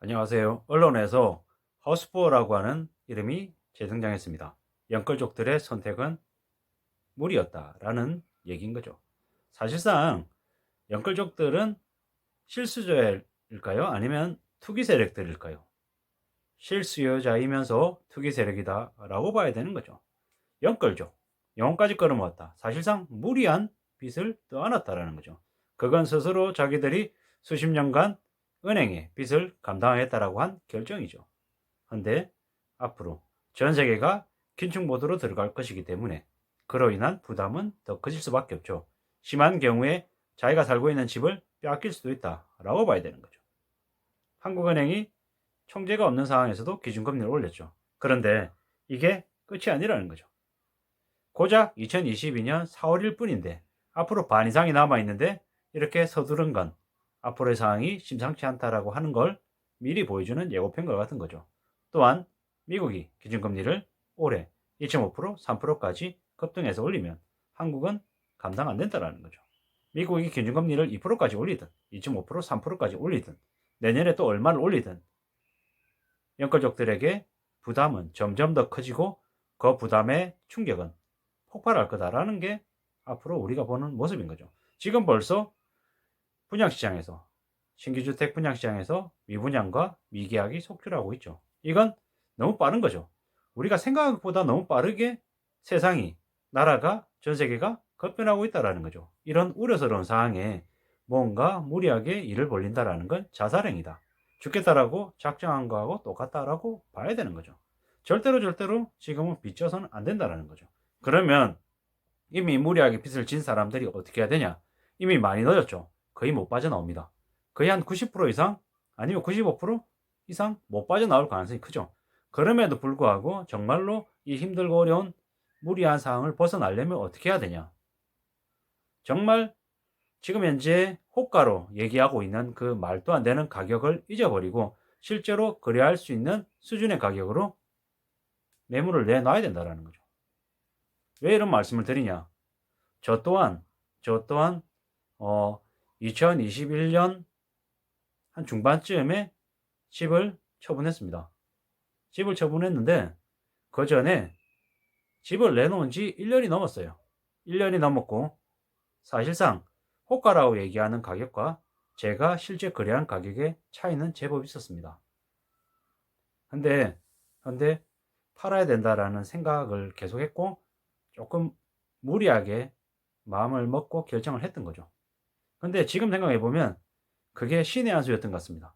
안녕하세요. 언론에서 허스포어라고 하는 이름이 재등장했습니다. 영끌족들의 선택은 무리였다라는 얘기인 거죠. 사실상 영끌족들은 실수요자일까요? 아니면 투기 세력들일까요? 실수요자이면서 투기 세력이다라고 봐야 되는 거죠. 영끌족, 영혼까지 끌어모았다. 사실상 무리한 빚을 떠안았다라는 거죠. 그건 스스로 자기들이 수십 년간 은행에 빚을 감당하겠다라고 한 결정이죠. 근데 앞으로 전 세계가 긴축 모드로 들어갈 것이기 때문에 그로 인한 부담은 더 커질 수밖에 없죠. 심한 경우에 자기가 살고 있는 집을 빼앗길 수도 있다라고 봐야 되는 거죠. 한국은행이 총재가 없는 상황에서도 기준금리를 올렸죠. 그런데 이게 끝이 아니라는 거죠. 고작 2022년 4월일 뿐인데 앞으로 반 이상이 남아있는데 이렇게 서두른 건 앞으로의 상황이 심상치 않다라고 하는 걸 미리 보여주는 예고편과 같은 거죠. 또한 미국이 기준금리를 올해 2.5%, 3%까지 급등해서 올리면 한국은 감당 안 된다는 거죠. 미국이 기준금리를 2%까지 올리든 2.5%, 3%까지 올리든 내년에 또 얼마를 올리든 연끌족들에게 부담은 점점 더 커지고 그 부담의 충격은 폭발할 거다라는 게 앞으로 우리가 보는 모습인 거죠. 지금 벌써 분양시장에서 신규주택 분양시장에서 미분양과 미계약이 속출하고 있죠. 이건 너무 빠른 거죠. 우리가 생각한 것보다 너무 빠르게 세상이, 나라가, 전 세계가 급변하고 있다는 거죠. 이런 우려스러운 상황에 뭔가 무리하게 일을 벌린다는 건 자살행위다. 죽겠다라고 작정한 거하고 똑같다라고 봐야 되는 거죠. 절대로 지금은 빚져서는 안 된다는 거죠. 그러면 이미 무리하게 빚을 진 사람들이 어떻게 해야 되냐? 이미 많이 늦었죠. 거의 못 빠져나옵니다. 거의 한 90% 이상 아니면 95% 이상 못 빠져나올 가능성이 크죠. 그럼에도 불구하고 정말로 이 힘들고 어려운 무리한 상황을 벗어나려면 어떻게 해야 되냐? 정말 지금 현재 호가로 얘기하고 있는 그 말도 안 되는 가격을 잊어버리고 실제로 거래할 수 있는 수준의 가격으로 매물을 내놔야 된다는 거죠. 왜 이런 말씀을 드리냐? 저 또한 2021년 한 중반쯤에 집을 처분했습니다. 집을 처분했는데 그 전에 집을 내놓은 지 1년이 넘었어요. 1년이 넘었고 사실상 호가라고 얘기하는 가격과 제가 실제 거래한 가격의 차이는 제법 있었습니다. 근데 팔아야 된다라는 생각을 계속했고 조금 무리하게 마음을 먹고 결정을 했던 거죠. 근데 지금 생각해 보면 그게 신의 한 수였던 것 같습니다.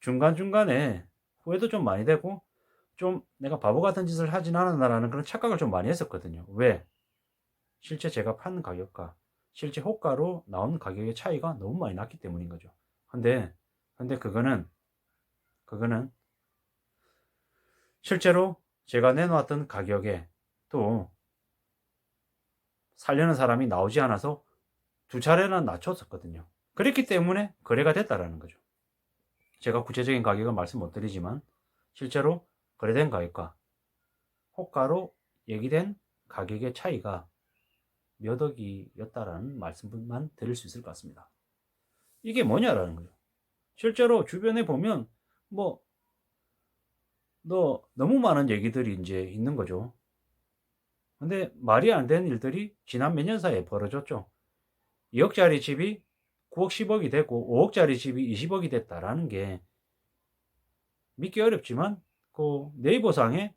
중간중간에 후회도 좀 많이 되고 좀 내가 바보 같은 짓을 하진 않았나라는 그런 착각을 좀 많이 했었거든요. 왜? 실제 제가 파는 가격과 실제 호가로 나오는 가격의 차이가 너무 많이 났기 때문인 거죠. 근데 그거는 실제로 제가 내놓았던 가격에 또 살려는 사람이 나오지 않아서 두 차례나 낮췄었거든요. 그랬기 때문에 거래가 됐다라는 거죠. 제가 구체적인 가격은 말씀 못 드리지만 실제로 거래된 가격과 호가로 얘기된 가격의 차이가 몇 억이었다라는 말씀만 드릴 수 있을 것 같습니다. 이게 뭐냐라는 거죠. 실제로 주변에 보면 뭐 너무 많은 얘기들이 이제 있는 거죠. 근데 말이 안 되는 일들이 지난 몇 년 사이에 벌어졌죠. 2억짜리 집이 9억, 10억이 되고 5억짜리 집이 20억이 됐다라는 게 믿기 어렵지만 그 네이버상에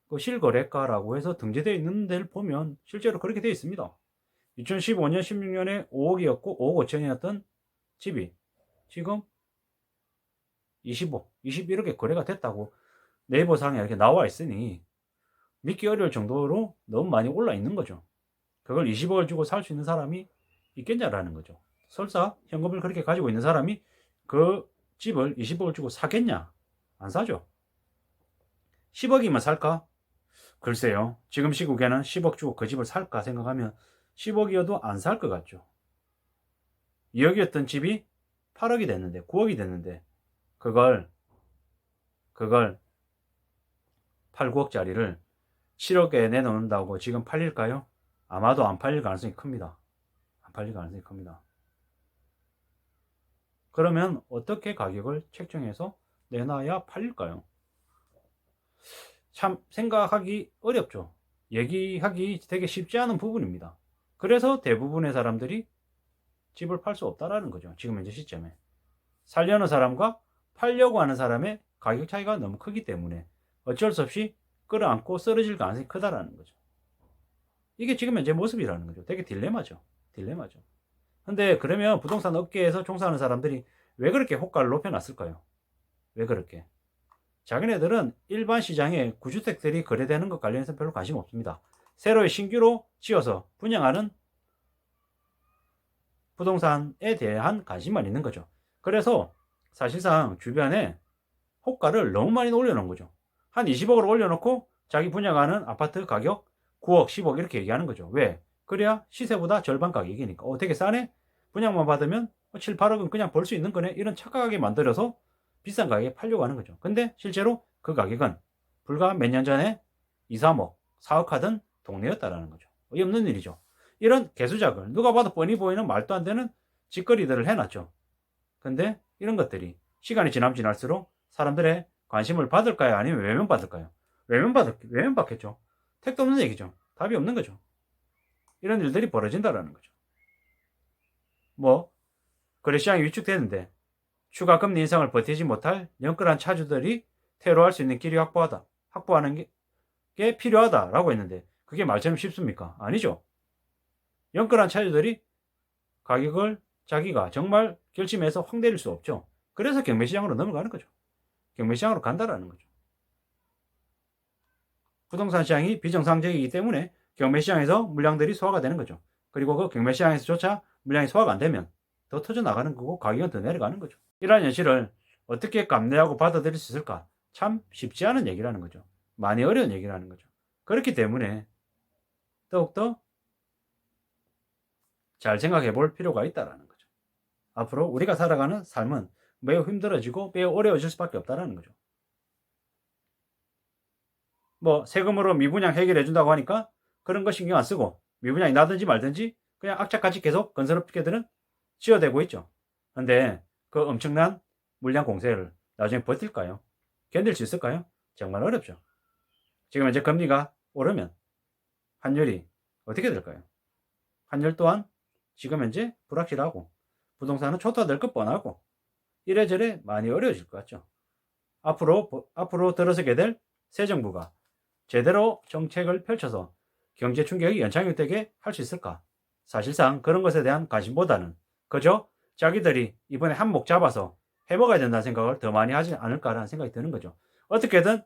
그 실거래가라고 해서 등재되어 있는 데를 보면 실제로 그렇게 되어 있습니다. 2015년, 16년에 5억이었고 5억 5천이었던 집이 지금 20억, 21억에 거래가 됐다고 네이버상에 이렇게 나와 있으니 믿기 어려울 정도로 너무 많이 올라 있는 거죠. 그걸 20억을 주고 살 수 있는 사람이 있겠냐라는 거죠. 설사 현금을 그렇게 가지고 있는 사람이 그 집을 20억을 주고 사겠냐? 안 사죠. 10억이면 살까? 글쎄요. 지금 시국에는 10억 주고 그 집을 살까 생각하면 10억이어도 안 살 것 같죠. 2억이었던 집이 8억이 됐는데, 9억이 됐는데, 그걸 8, 9억짜리를 7억에 내놓는다고 지금 팔릴까요? 아마도 안 팔릴 가능성이 큽니다. 안 팔릴 가능성이 큽니다. 그러면 어떻게 가격을 책정해서 내놔야 팔릴까요? 참 생각하기 어렵죠. 얘기하기 되게 쉽지 않은 부분입니다. 그래서 대부분의 사람들이 집을 팔 수 없다라는 거죠. 지금 현재 시점에. 살려는 사람과 팔려고 하는 사람의 가격 차이가 너무 크기 때문에 어쩔 수 없이 끌어안고 쓰러질 가능성이 크다라는 거죠. 이게 지금 현재 모습이라는 거죠. 되게 딜레마죠. 딜레마죠. 근데 그러면 부동산 업계에서 종사하는 사람들이 왜 그렇게 호가를 높여놨을까요? 왜 그렇게? 자기네들은 일반 시장에 구주택들이 거래되는 것 관련해서 별로 관심 없습니다. 새로 신규로 지어서 분양하는 부동산에 대한 관심만 있는 거죠. 그래서 사실상 주변에 호가를 너무 많이 올려놓은 거죠. 한 20억을 올려놓고 자기 분양하는 아파트 가격 9억, 10억 이렇게 얘기하는 거죠. 왜? 그래야 시세보다 절반 가격이니까. 되게 싸네? 분양만 받으면 7, 8억은 그냥 벌 수 있는 거네? 이런 착각하게 만들어서 비싼 가격에 팔려고 하는 거죠. 근데 실제로 그 가격은 불과 몇 년 전에 2, 3억, 4억 하던 동네였다라는 거죠. 어이없는 일이죠. 이런 개수작을 누가 봐도 뻔히 보이는 말도 안 되는 짓거리들을 해놨죠. 근데 이런 것들이 시간이 지나면 지날수록 사람들의 관심을 받을까요? 아니면 외면받을까요? 외면받겠죠. 택도 없는 얘기죠. 답이 없는 거죠. 이런 일들이 벌어진다라는 거죠. 뭐 거래시장이 위축되는데 추가 금리 인상을 버티지 못할 영끌한 차주들이 퇴로할 수 있는 길이 확보하는 게 필요하다라고 했는데 그게 말처럼 쉽습니까? 아니죠. 영끌한 차주들이 가격을 자기가 정말 결심해서 확 내릴 수 없죠. 그래서 경매시장으로 넘어가는 거죠. 경매시장으로 간다라는 거죠. 부동산 시장이 비정상적이기 때문에 경매시장에서 물량들이 소화가 되는 거죠. 그리고 그 경매시장에서조차 물량이 소화가 안 되면 더 터져 나가는 거고 가격은 더 내려가는 거죠. 이러한 현실을 어떻게 감내하고 받아들일 수 있을까? 참 쉽지 않은 얘기라는 거죠. 많이 어려운 얘기라는 거죠. 그렇기 때문에 더욱더 잘 생각해 볼 필요가 있다는 거죠. 앞으로 우리가 살아가는 삶은 매우 힘들어지고 매우 어려워질 수밖에 없다는 거죠. 뭐 세금으로 미분양 해결해 준다고 하니까 그런 거 신경 안 쓰고 미분양이 나든지 말든지 그냥 악착같이 계속 건설업계들은 지어대고 있죠. 근데 그 엄청난 물량 공세를 나중에 버틸까요? 견딜 수 있을까요? 정말 어렵죠. 지금 현재 금리가 오르면 환율이 어떻게 될까요? 환율 또한 지금 현재 불확실하고 부동산은 초토화될 것 뻔하고 이래저래 많이 어려워질 것 같죠. 앞으로 들어서게 될 새 정부가 제대로 정책을 펼쳐서 경제 충격이 연착륙되게 할 수 있을까? 사실상 그런 것에 대한 관심보다는 그저 자기들이 이번에 한몫 잡아서 해먹어야 된다는 생각을 더 많이 하지 않을까라는 생각이 드는 거죠. 어떻게든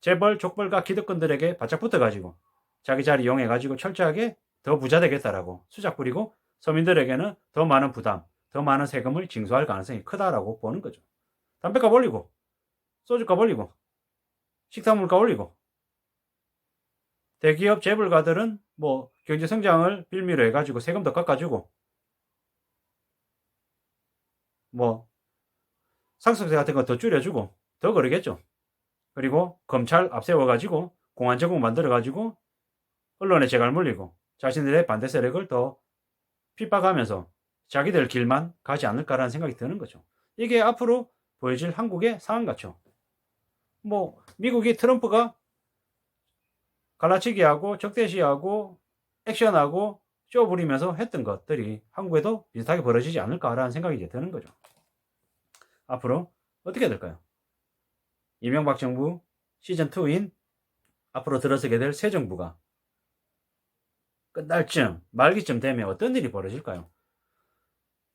재벌, 족벌과 기득권들에게 바짝 붙어가지고 자기 자리 이용해가지고 철저하게 더 부자 되겠다라고 수작 부리고 서민들에게는 더 많은 부담, 더 많은 세금을 징수할 가능성이 크다라고 보는 거죠. 담배값 올리고 소주값 올리고 식탁물가 올리고 대기업 재벌가들은 뭐 경제 성장을 빌미로 해가지고 세금 더 깎아주고 뭐 상속세 같은 거 더 줄여주고 더 그러겠죠. 그리고 검찰 앞세워가지고 공안 제국 만들어가지고 언론에 재갈 물리고 자신들의 반대 세력을 더 핍박하면서 자기들 길만 가지 않을까라는 생각이 드는 거죠. 이게 앞으로 보여질 한국의 상황 같죠. 뭐 미국이 트럼프가 갈라치기하고 적대시하고 액션하고 쇼 부리면서 했던 것들이 한국에도 비슷하게 벌어지지 않을까라는 생각이 이제 드는 거죠. 앞으로 어떻게 될까요? 이명박 정부 시즌2인 앞으로 들어서게 될 새 정부가 끝날 쯤, 말기쯤 되면 어떤 일이 벌어질까요?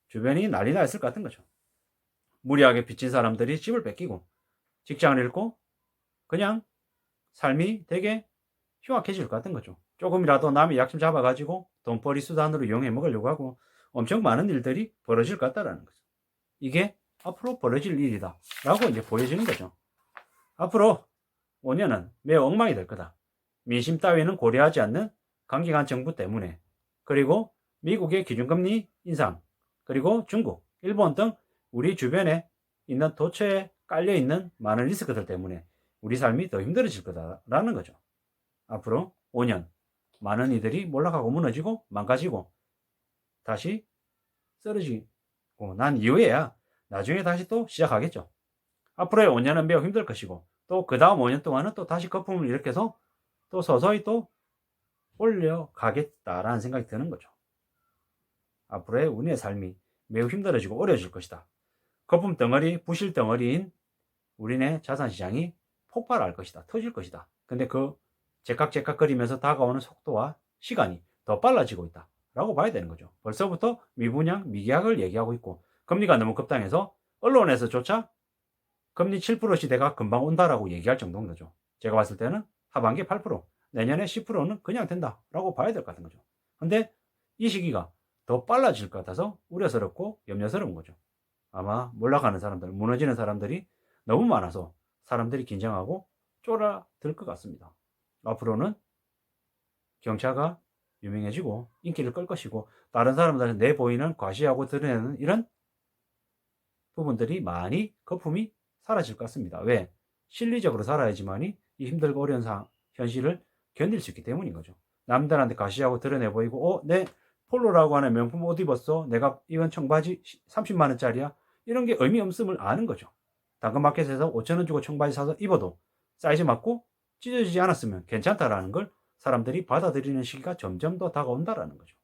주변이 난리 났을 것 같은 거죠. 무리하게 빚진 사람들이 집을 뺏기고 직장을 잃고 그냥 삶이 되게 흉악해질 것 같은 거죠. 조금이라도 남의 약점 잡아가지고 돈벌이 수단으로 이용해 먹으려고 하고 엄청 많은 일들이 벌어질 것 같다라는 거죠. 이게 앞으로 벌어질 일이다 라고 이제 보여지는 거죠. 앞으로 5년은 매우 엉망이 될 거다. 민심 따위는 고려하지 않는 강경한 정부 때문에, 그리고 미국의 기준금리 인상, 그리고 중국, 일본 등 우리 주변에 있는 도처에 깔려있는 많은 리스크들 때문에 우리 삶이 더 힘들어질 거다라는 거죠. 앞으로 5년 많은 이들이 몰락하고 무너지고 망가지고 다시 쓰러지고 난 이후에야 나중에 다시 또 시작하겠죠. 앞으로의 5년은 매우 힘들 것이고 또 그 다음 5년 동안은 또 다시 거품을 일으켜서 또 서서히 또 올려가겠다라는 생각이 드는 거죠. 앞으로의 우리의 삶이 매우 힘들어지고 어려워질 것이다. 거품 덩어리, 부실 덩어리인 우리네 자산시장이 폭발할 것이다. 터질 것이다. 근데 그 제깍제깍거리면서 다가오는 속도와 시간이 더 빨라지고 있다. 라고 봐야 되는 거죠. 벌써부터 미분양, 미계약을 얘기하고 있고 금리가 너무 급당해서 언론에서조차 금리 7% 시대가 금방 온다라고 얘기할 정도인 거죠. 제가 봤을 때는 하반기 8%, 내년에 10%는 그냥 된다라고 봐야 될 것 같은 거죠. 근데 이 시기가 더 빨라질 것 같아서 우려스럽고 염려스러운 거죠. 아마 몰락하는 사람들, 무너지는 사람들이 너무 많아서 사람들이 긴장하고 쫄아들 것 같습니다. 앞으로는 경차가 유명해지고 인기를 끌 것이고 다른 사람들은 내보이는 과시하고 드러내는 이런 부분들이 많이 거품이 사라질 것 같습니다. 왜? 실리적으로 살아야지만이 이 힘들고 어려운 현실을 견딜 수 있기 때문인 거죠. 남들한테 과시하고 드러내 보이고 내 폴로라고 하는 명품 옷 입었어. 내가 이건 청바지 30만 원짜리야. 이런 게 의미 없음을 아는 거죠. 당근마켓에서 5천 원 주고 청바지 사서 입어도 사이즈 맞고 찢어지지 않았으면 괜찮다라는 걸 사람들이 받아들이는 시기가 점점 더 다가온다라는 거죠.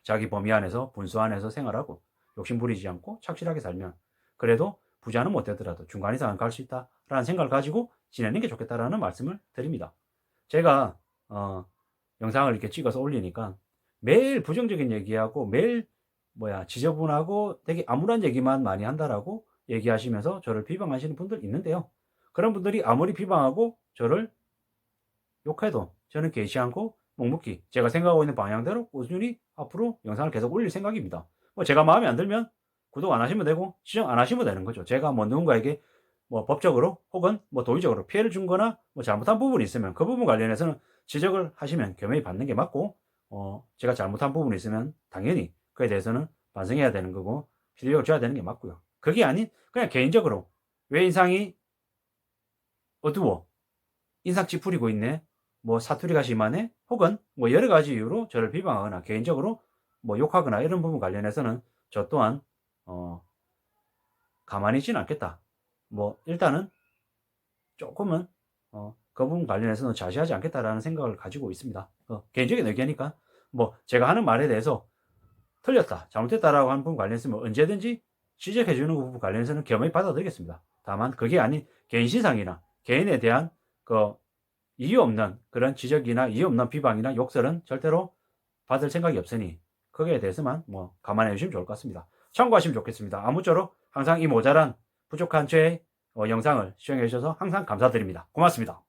자기 범위 안에서 분수 안에서 생활하고 욕심 부리지 않고 착실하게 살면 그래도 부자는 못 되더라도 중간 이상은 갈 수 있다라는 생각을 가지고 지내는 게 좋겠다라는 말씀을 드립니다. 제가 영상을 이렇게 찍어서 올리니까 매일 부정적인 얘기하고 매일 지저분하고 되게 암울한 얘기만 많이 한다라고 얘기하시면서 저를 비방하시는 분들 있는데요. 그런 분들이 아무리 비방하고 저를 욕해도 저는 개의치 않고 묵묵히 제가 생각하고 있는 방향대로 꾸준히 앞으로 영상을 계속 올릴 생각입니다. 제가 마음에 안 들면 구독 안 하시면 되고 시청 안 하시면 되는 거죠. 제가 누군가에게 법적으로 혹은 도의적으로 피해를 준 거나 잘못한 부분이 있으면 그 부분 관련해서는 지적을 하시면 겸허히 받는 게 맞고 제가 잘못한 부분이 있으면 당연히 그에 대해서는 반성해야 되는 거고 피드백을 줘야 되는 게 맞고요. 그게 아닌 그냥 개인적으로 왜 인상이 어두워? 인상 찌푸리고 있네? 사투리가 심하네? 혹은 여러 가지 이유로 저를 비방하거나 개인적으로 욕하거나 이런 부분 관련해서는 저 또한 가만히 있지는 않겠다. 일단은 조금은 그 부분 관련해서는 자시하지 않겠다라는 생각을 가지고 있습니다. 개인적인 의견이니까 제가 하는 말에 대해서 틀렸다, 잘못됐다라고 하는 부분 관련해서는 언제든지 지적해 주는 부분 관련해서는 겸허히 받아들이겠습니다. 다만 그게 아닌 개인 신상이나 개인에 대한 이유 없는 그런 지적이나 이유 없는 비방이나 욕설은 절대로 받을 생각이 없으니 거기에 대해서만 감안해 주시면 좋을 것 같습니다. 참고하시면 좋겠습니다. 아무쪼록 항상 이 모자란 부족한 제 영상을 시청해 주셔서 항상 감사드립니다. 고맙습니다.